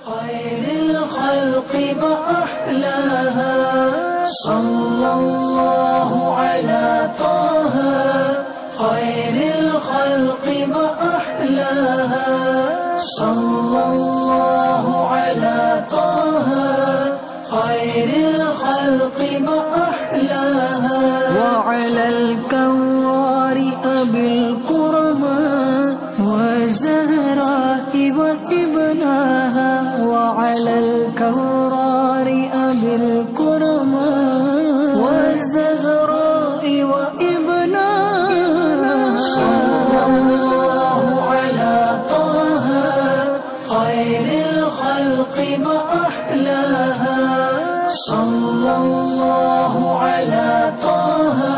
खैरिल खल्क़ि व अहलाहा सल्लल्लाहु अला ताहा खैरिल खल्क़ि व अहलाहा सल्लल्लाहु अला ताहा खैरिल खल्क़ि व अहलाहा व अलल कव्वारि अबिल कुरमा व ज़हराइ व इब्नाहा व अलल कव्वारि अबिल कुरमा व ज़हराइ व इब्नाहा सल्लल्लाहु अला ताहा खैरिल खल्क़ि व अहलाहा सल्लल्लाहु अला ताहा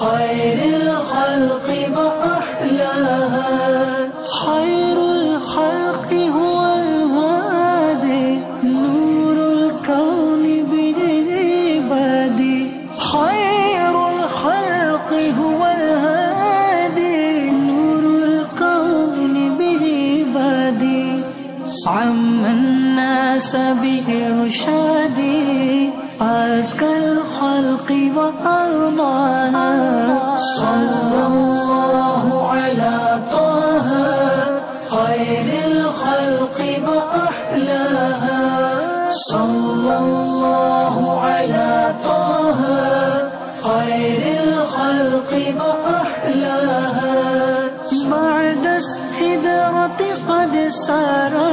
खैरिल खल्क़ि व अहलाहा खैरुल खल्क़ि हुवल हादी नूरुल कौनि बिइबादी खैरुल खल्क़ि हुवल हादी नूरुल कौनि बिइबादी अम्मन नास बिइरशादी अज़कल खल्क़ि व अरदाहा सल्लल्लाहु अला ताहा खैरिल खल्क़ि व अहलाहा सल्लल्लाहु अला ताहा खैरिल खल्क़ि व अहलाहा बअदस हिदरति क़द सारा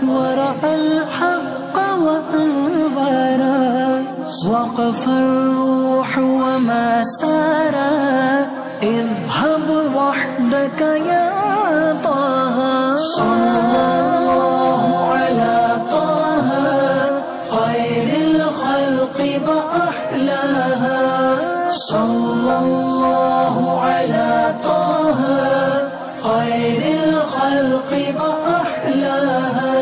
व रअल हक़्क़ व अनवरा वक़फ़ अर्रूह व मा सारा इज़हब वहदक या ताहा सल्लल्लाहु अला ताहा खैरिल खल्क़ि व अहलाहा सल्लल्लाहु अला ताहा खैरिल खल्क़ि व अहलाहा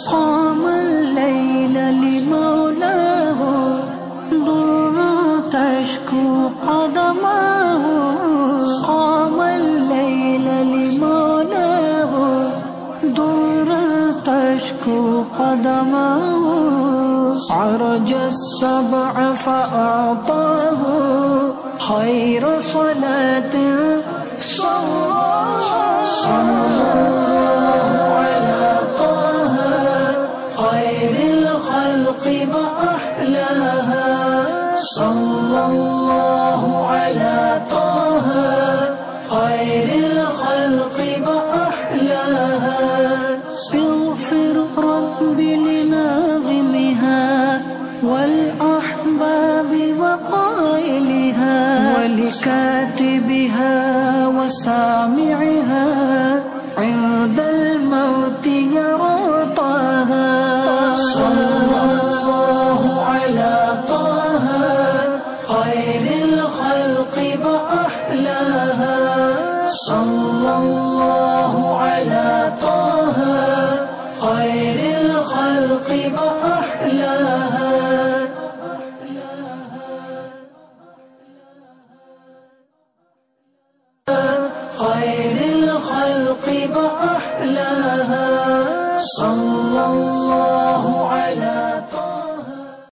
क़ामल लैल लिमौलाहु दुर्रा तश्कू क़दमाहु क़ामल लैल लिमौलाहु दुर्रा तश्कू क़दमाहु अरज अस्सबअ फ़अअताहु खैर स्वलातिन सल्लल्लाहु अला ताहा खैरिल खल्क़ि व अहलाहा सल्लल्लाहु अला ताहा खैरिल खल्क़ि व अहलाहा इग़फ़िर रब्बि लिनाज़िमिहा वल अहबाबि व क़ाइलिहा वलिकातिबिहा व सामि'iहा इंदल मौति यरा ताहा सल्लल्लाहु अला ताहा खैरिल खल्क़ि व अहलाहा सल्लल्लाहु अला ताहा खैरिल खल्क़ि व अहलाहा खैरिल खल्क़ि व अहलाहा